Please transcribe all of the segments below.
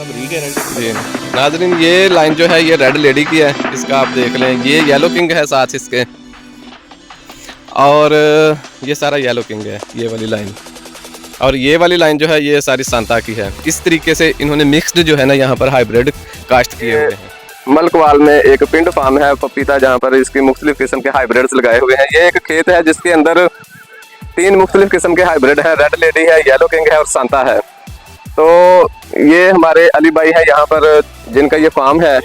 जी नाजरीन, ये लाइन जो है ये रेड लेडी की है, इसका आप देख लें। ये येलो किंग है साथ इसके, और ये सारा येलो किंग है ये वाली लाइन, और ये वाली लाइन जो है ये सारी सांता की है। इस तरीके से इन्होंने मिक्स्ड जो है ना यहाँ पर हाइब्रिड काश्त किए हुए हैं। मलकवाल में एक पिंड फार्म है पपीता, जहाँ पर इसकी मुख्तलिफ किस्म के हाइब्रिड्स लगाए हुए हैं। ये एक खेत है जिसके अंदर 3 मुख्तलिफ किस्म के हाइब्रिड है, रेड लेडी है, येलो किंग है और सांता है। तो ये हमारे अली भाई है यहाँ पर जिनका ये फार्म है।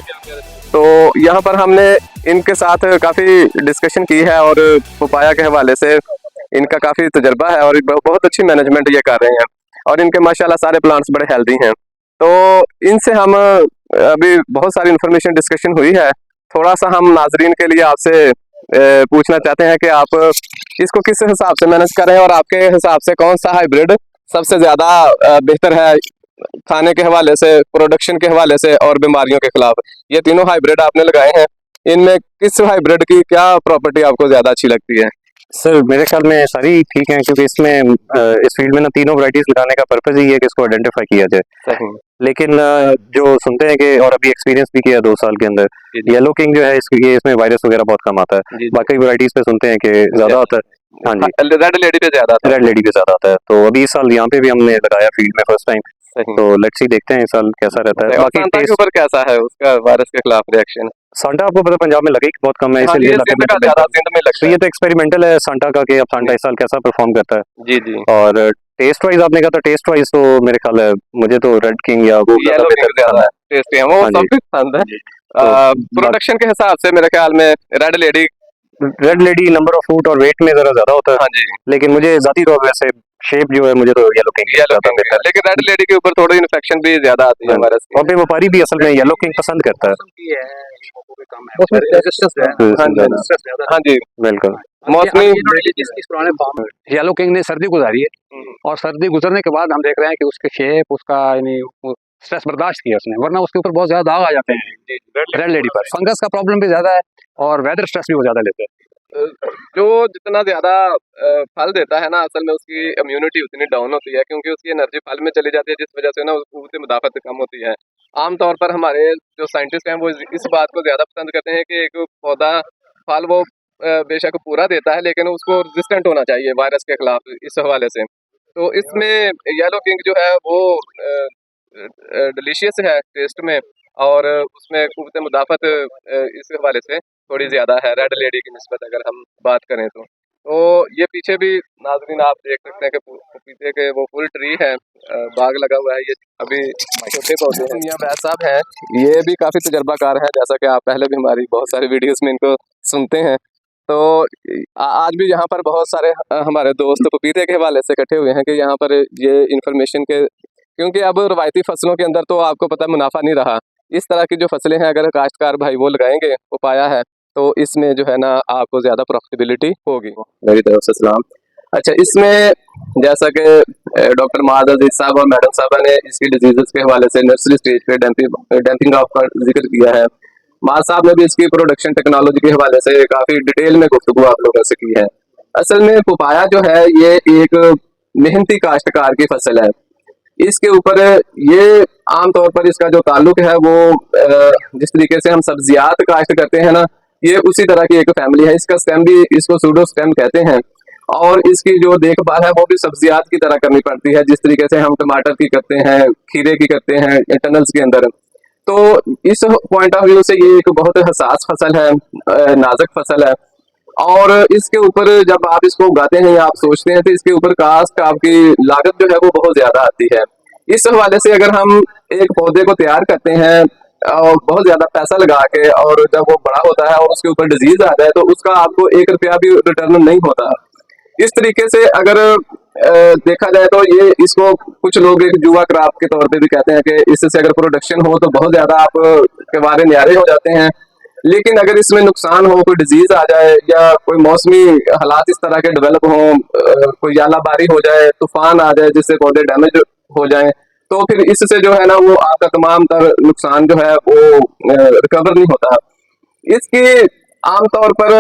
तो यहाँ पर हमने इनके साथ काफ़ी डिस्कशन की है और पपाया के हवाले से इनका काफ़ी तजर्बा है और बहुत अच्छी मैनेजमेंट ये कर रहे हैं, और इनके माशाल्लाह सारे प्लांट्स बड़े हेल्दी हैं। तो इनसे हम अभी बहुत सारी इन्फॉर्मेशन डिस्कशन हुई है। थोड़ा सा हम नाजरीन के लिए आपसे पूछना चाहते हैं कि आप इसको किस हिसाब से मैनेज कर रहे हैं और आपके हिसाब से कौन सा हाइब्रिड सबसे ज़्यादा बेहतर है खाने के हवाले से, प्रोडक्शन के हवाले से और बीमारियों के खिलाफ। ये तीनों हाइब्रिड आपने लगाए हैं, इनमें किस हाइब्रिड की क्या प्रॉपर्टी आपको ज़्यादा अच्छी लगती है? सर मेरे ख्याल में सारी ठीक हैं, क्योंकि इसमें इस फील्ड में ना तीनों वैरायटीज लगाने का पर्पज ही है कि इसको आइडेंटिफाई किया जाए। लेकिन जो सुनते हैं कि, और अभी एक्सपीरियंस भी किया 2 साल के अंदर, येलो किंग जो है इसमें वायरस वगैरह बहुत कम आता है। बाकी वैरायटीज पे सुनते हैं कि ज्यादा होता है। हाँ जी, रेड लेडी पे ज्यादा आता है। रेड लेडी पे ज्यादा आता है। तो अभी इस साल यहाँ पे भी हमने लगाया फील्ड में फर्स्ट टाइम, तो लेट्स सी देखते हैं इस साल कैसा रहता है। बाकी सांता के ऊपर कैसा है उसका वायरस के खिलाफ रिएक्शन? सांता आपको पता पंजाब में लगे बहुत कम है, इसलिए तो ये तो एक्सपेरिमेंटल है सांता का कि अब सांता इस साल कैसा परफॉर्म करता है। जी जी। और टेस्ट वाइज आपने कहा था, टेस्ट वाइज तो मेरे ख्याल है मुझे तो रेड किंग या वो येलो किंग ज्यादा टेस्टी है, वो सबसे पसंद है। प्रोडक्शन के हिसाब से मेरे ख्याल में red lady number of fruit और वेट में जरा ज्यादा होता है। हाँ जी। लेकिन मुझे जाती तौर वैसे शेप जो है मुझे तो येलो किंग है। लेकिन रेड लेडी के ऊपर थोड़ी इन्फेक्शन भी ज्यादा आती है हमारे, और भी व्यापारी भी असल में येलो किंग पसंद करता है। हाँ जी बिल्कुल। मौसमी येलो किंग ने सर्दी गुजारी है, और सर्दी गुजरने के बाद हम देख रहे हैं कि उसके शेप, उसका यानी स्ट्रेस बर्दाश्त किया उसने, वरना उसके ऊपर बहुत ज्यादा दाग आ जाते हैं रेड लेडी पर। फंगस का प्रॉब्लम भी ज्यादा है और वेदर स्ट्रेस भी वो ज्यादा लेते हैं। जो जितना ज्यादा फल देता है ना, असल में उसकी इम्यूनिटी उतनी डाउन होती है, क्योंकि उसकी एनर्जी फल में चली जाती है, जिस वजह से ना उसकी मुदाफत कम होती है। आमतौर पर हमारे जो साइंटिस्ट हैं वो इस बात को ज्यादा पसंद करते हैं कि एक पौधा फल वो बेशक पूरा देता है, लेकिन उसको रेजिस्टेंट होना चाहिए वायरस के खिलाफ, इस हवाले से। तो इसमें येलो किंग जो है वो डिलीशियस है टेस्ट में, और उसमें क़ुव्वत मुदाफ़त इस हवाले से थोड़ी ज़्यादा है रेड लेडी की निस्बत अगर हम बात करें तो। ये पीछे भी नाज़रीन आप देख सकते हैं कि पपीते के वो फुल ट्री है, बाग लगा हुआ है। ये अभी छोटे पौधे हैं। मियां बैस साहब हैं, ये भी काफ़ी तजर्बाकार हैं, जैसा कि आप पहले भी हमारी बहुत सारी वीडियोस में इनको सुनते हैं। तो आज भी यहाँ पर बहुत सारे हमारे दोस्त पपीते के हवाले से इकट्ठे हुए हैं कि यहाँ पर ये इन्फॉर्मेशन के, क्योंकि अब रवायती फसलों के अंदर तो आपको पता है मुनाफा नहीं रहा। इस तरह की जो फसलें हैं अगर काश्तकार भाई वो लगाएंगे, वो पाया है, तो इसमें जो है ना आपको ज़्यादा प्रॉफिटेबिलिटी होगी। मेरी तरफ से सलाम। अच्छा, इसमें जैसा कि डॉक्टर माद अजीज साहब और मैडम साहबा ने इसकी डिजीज़ के हवाले से नर्सरी स्टेज पे डैम्पिंग ऑफ का जिक्र किया है, माद साहब ने भी इसकी प्रोडक्शन टेक्नोलॉजी के हवाले से काफ़ी डिटेल में गुफ्तगू आप लोगों से की है। असल में पपाया जो है ये एक मेहनती काश्तकार की फसल है। इसके ऊपर ये आमतौर पर इसका जो ताल्लुक है वो जिस तरीके से हम सब्जियात काश्त करते हैं ना, ये उसी तरह की एक फैमिली है। इसका स्टेम भी, इसको सूडो स्टेम कहते हैं, और इसकी जो देखभाल है वो भी सब्जियात की तरह करनी पड़ती है, जिस तरीके से हम टमाटर की करते हैं, खीरे की करते हैं टनल्स के अंदर। तो इस पॉइंट ऑफ व्यू से ये एक बहुत हसास फसल है, नाजुक फसल है, और इसके ऊपर जब आप इसको उगाते हैं या आप सोचते हैं तो इसके ऊपर कास्ट आपकी लागत जो है वो बहुत ज्यादा आती है। इस हवाले से अगर हम एक पौधे को तैयार करते हैं और बहुत ज्यादा पैसा लगा के, और जब वो बड़ा होता है और उसके ऊपर डिजीज आ जाए तो उसका आपको 1 रुपया भी रिटर्न नहीं होता। इस तरीके से अगर देखा जाए तो ये इसको कुछ लोग एक जुआ क्रॉप के तौर पे भी कहते हैं कि इससे अगर प्रोडक्शन हो तो बहुत ज्यादा आप के बारे न्यारे हो जाते हैं, लेकिन अगर इसमें नुकसान हो, कोई डिजीज आ जाए या कोई मौसमी हालात इस तरह के डेवलप हों, कोई यालाबारी हो जाए, तूफान आ जाए जिससे पौधे डैमेज हो जाएं, तो फिर इससे जो है ना वो आपका तमाम तर नुकसान जो है वो रिकवर नहीं होता। इसकी आमतौर पर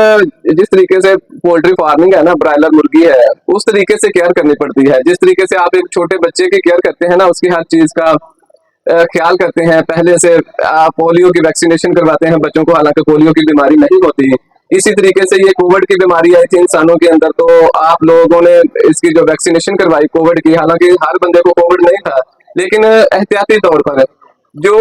जिस तरीके से पोल्ट्री फार्मिंग है ना, ब्रायलर मुर्गी है, उस तरीके से केयर करनी पड़ती है। जिस तरीके से आप एक छोटे बच्चे की केयर करते हैं ना, उसकी हर चीज का ख्याल करते हैं, पहले से पोलियो की वैक्सीनेशन करवाते हैं बच्चों को, हालांकि पोलियो की बीमारी नहीं होती। इसी तरीके से ये कोविड की बीमारी आई थी इंसानों के अंदर, तो आप लोगों ने इसकी जो वैक्सीनेशन करवाई कोविड की, हालांकि हर बंदे को कोविड नहीं था, लेकिन एहतियाती तौर पर जो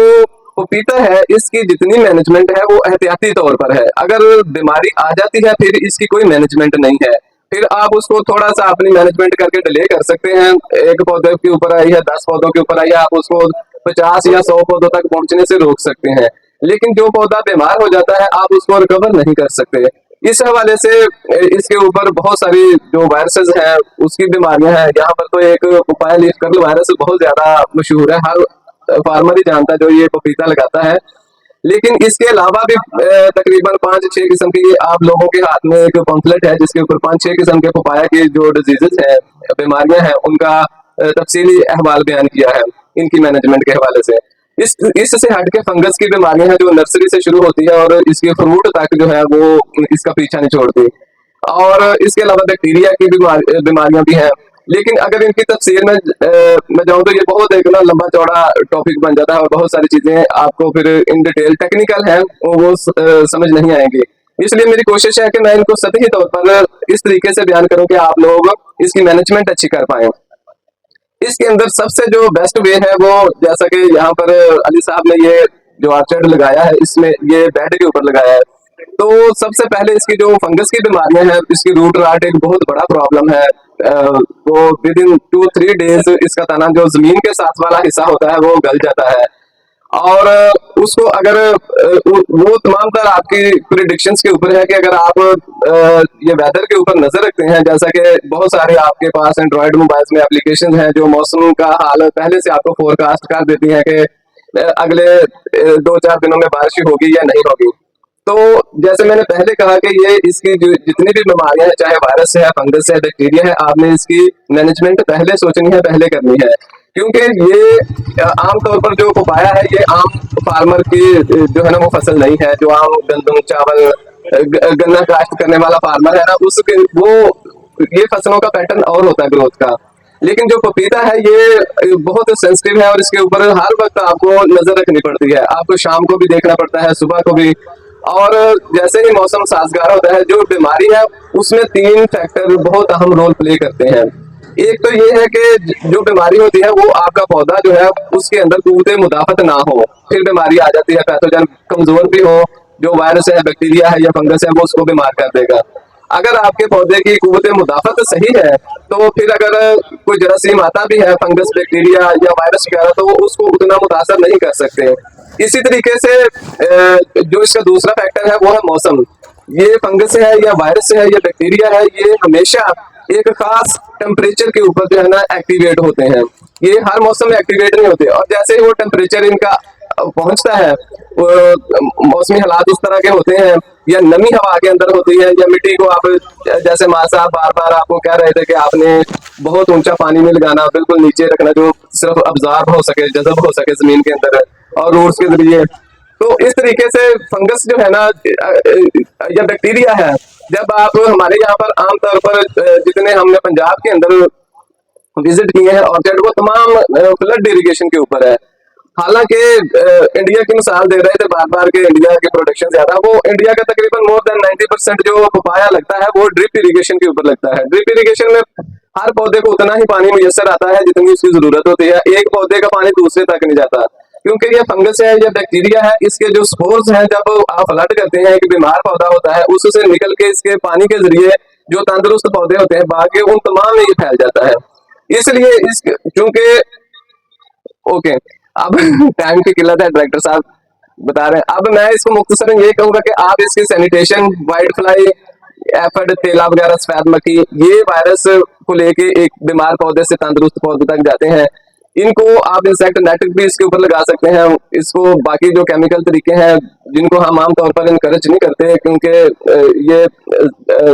पपीता है इसकी जितनी मैनेजमेंट है वो एहतियाती तौर पर है। अगर बीमारी आ जाती है फिर इसकी कोई मैनेजमेंट नहीं है, फिर आप उसको थोड़ा सा अपनी मैनेजमेंट करके डिले कर सकते हैं। एक पौधे के ऊपर आई है, 10 पौधों के ऊपर आई है, आप उसको 50 या 100 पौधों तक पहुंचने से रोक सकते हैं। लेकिन जो पौधा बीमार हो जाता है आप उसको रिकवर नहीं कर सकते। इस हवाले से इसके ऊपर बहुत सारी जो वायरसेस हैं उसकी बीमारियां हैं। यहाँ पर तो एक पपाया लीफ कर्ल वायरस बहुत ज्यादा मशहूर है, हर फार्मर ही जानता है जो ये पपीता लगाता है। लेकिन इसके अलावा भी तकरीबन 5-6 किस्म की, आप लोगों के हाथ में एक पम्फलेट है जिसके ऊपर 5-6 किस्म के पपाया की जो डिजीजेस है, बीमारियां हैं, उनका तफसीली अहवाल बयान किया है इनकी मैनेजमेंट के हवाले से। इससे हटके फंगस की बीमारियां हैं जो नर्सरी से शुरू होती है और इसके फ्रूट तक जो है वो इसका पीछा नहीं छोड़ती। और इसके अलावा बैक्टीरिया की बीमारियां भी हैं। लेकिन अगर इनकी तफसीर में मैं जाऊँ तो ये बहुत एक ना लंबा चौड़ा टॉपिक बन जाता है और बहुत सारी चीजें आपको फिर इन डिटेल टेक्निकल है वो समझ नहीं आएंगी। इसलिए मेरी कोशिश है कि मैं इनको सतही तौर पर इस तरीके से बयान करूं कि आप लोग इसकी मैनेजमेंट अच्छी कर पाए। इसके अंदर सबसे जो बेस्ट वे है वो, जैसा कि यहाँ पर अली साहब ने ये जो ऑर्चर्ड लगाया है इसमें ये बेड के ऊपर लगाया है, तो सबसे पहले इसकी जो फंगस की बीमारियां हैं, इसकी रूट रॉट एक बहुत बड़ा प्रॉब्लम है। तो विद इन 2-3 डेज इसका तना जो जमीन के साथ वाला हिस्सा होता है वो गल जाता है। और उसको अगर वो तमाम तर आपकी प्रिडिक्शंस के ऊपर है कि अगर आप ये वेदर के ऊपर नजर रखते हैं, जैसा कि बहुत सारे आपके पास एंड्रॉयड मोबाइल्स में एप्लीकेशन हैं जो मौसम का हाल पहले से आपको फोरकास्ट कर देती हैं कि अगले 2-4 दिनों में बारिश होगी या नहीं होगी। तो जैसे मैंने पहले कहा कि ये इसकी जितनी भी बीमारियां हैं, चाहे वायरस है, फंगस है, बैक्टीरिया है, आपने इसकी मैनेजमेंट पहले सोचनी है, पहले करनी है। क्योंकि ये आमतौर पर जो पपाया है ये आम फार्मर की जो है ना वो फसल नहीं है। जो आम गंदम, चावल, गन्ना काश्त करने वाला फार्मर है ना, उसके वो ये फसलों का पैटर्न और होता है ग्रोथ का। लेकिन जो पपीता है ये बहुत सेंसिटिव है और इसके ऊपर हर वक्त आपको नजर रखनी पड़ती है। आपको शाम को भी देखना पड़ता है, सुबह को भी। और जैसे ही मौसम साजगार होता है, जो बीमारी है उसमें 3 फैक्टर बहुत अहम रोल प्ले करते हैं। एक तो ये है कि जो बीमारी होती है वो आपका पौधा जो है उसके अंदर कुव्वते मुदाफत ना हो, फिर बीमारी आ जाती है। पैथोजन कमजोर भी हो, जो वायरस है, बैक्टीरिया है या फंगस है, वो उसको बीमार कर देगा। अगर आपके पौधे की कुव्वते मुदाफत सही है तो फिर अगर कोई जरासीम आता भी है, फंगस, बैक्टीरिया या वायरस वगैरह, तो वो उसको उतना मुतासर नहीं कर सकते। इसी तरीके से जो इसका दूसरा फैक्टर है वो है मौसम। ये फंगस है या वायरस है या बैक्टीरिया है, ये हमेशा एक खास टेम्परेचर के ऊपर जो है ना एक्टिवेट होते हैं। ये हर मौसम में एक्टिवेट नहीं होते, और जैसे ही वो टेम्परेचर इनका पहुंचता है, मौसमी हालात इस तरह के होते हैं, या नमी हवा के अंदर होती है, या मिट्टी को आप जैसे मां साहब बार बार आपको कह रहे थे कि आपने बहुत ऊंचा पानी में लगाना, बिल्कुल नीचे रखना जो सिर्फ अब्जॉर्ब हो सके, जज़ब हो सके जमीन के अंदर और रूट्स के जरिए। तो इस तरीके से फंगस जो है ना या बैक्टीरिया है, जब आप हमारे यहाँ पर आमतौर पर जितने हमने पंजाब के अंदर विजिट किए हैं ऑर्चर्ड, वो तमाम फ्लड इरिगेशन के ऊपर है। हालांकि इंडिया की मिसाल दे रहे थे बार बार के इंडिया की प्रोडक्शन ज्यादा, वो इंडिया का तकरीबन मोर देन 90% जो पपाया लगता है वो ड्रिप इरिगेशन के ऊपर लगता है। ड्रिप इरिगेशन में हर पौधे को उतना ही पानी मुयसर आता है जितनी उसकी जरूरत होती है, एक पौधे का पानी दूसरे तक नहीं जाता। क्योंकि ये फंगस है या बैक्टीरिया है, इसके जो स्पोर्स हैं जब आप फ्लड करते हैं, एक बीमार पौधा होता है उससे निकल के इसके पानी के जरिए जो तंदुरुस्त पौधे होते हैं बाकी उन तमाम में ये फैल जाता है। इसलिए इस चूंकि ओके अब टाइम की किल्लत है, डायरेक्टर साहब बता रहे हैं। अब मैं इसको मुख्तसरन ये कहूंगा कि आप इसकी सैनिटेशन, वाइट फ्लाई, एफड, तेला वगैरह, सफेद मक्खी, ये वायरस को लेके एक बीमार पौधे से तंदुरुस्त पौधे तक जाते हैं। इनको आप इंसेक्ट नेट भी इसके ऊपर लगा सकते हैं। इसको बाकी जो केमिकल तरीके हैं जिनको हम आमतौर पर इनकरेज नहीं करते, क्योंकि ये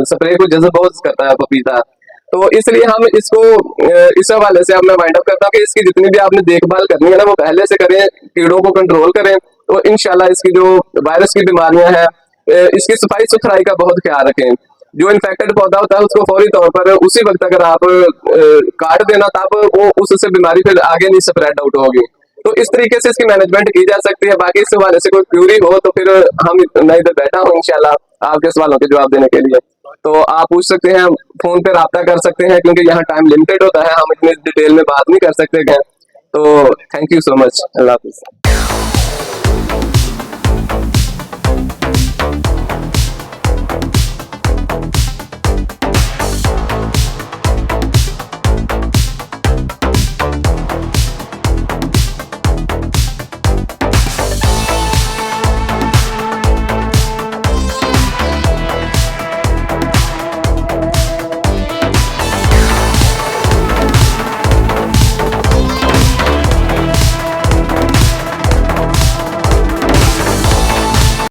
स्प्रे को जज़ब बहुत करता है पपीता, तो इसलिए हम इसको इस हवाले से अब मैं वाइंड अप करता हूँ कि इसकी जितनी भी आपने देखभाल करनी है ना वो पहले से करें, कीड़ों को कंट्रोल करें, तो इंशाल्लाह इसकी जो वायरस की बीमारियां हैं इसकी सफाई सुथराई का बहुत ख्याल रखें। जो इन्फेक्टेड पौधा होता है उसको फौरी तौर पर उसी वक्त अगर आप काट देना, तब वो उससे बीमारी फिर आगे नहीं स्प्रेड आउट होगी। तो इस तरीके से इसकी मैनेजमेंट की जा सकती है। बाकी इस हवाले से कोई क्यूरी हो तो फिर मैं इधर बैठा हूँ इंशाल्लाह आपके सवालों के जवाब देने के लिए। तो आप पूछ सकते हैं, फोन पे राब्ता कर सकते हैं, क्योंकि यहाँ टाइम लिमिटेड होता है, हम इतनी डिटेल में बात नहीं कर सकते हैं। तो thank you so much, Allah Hafiz.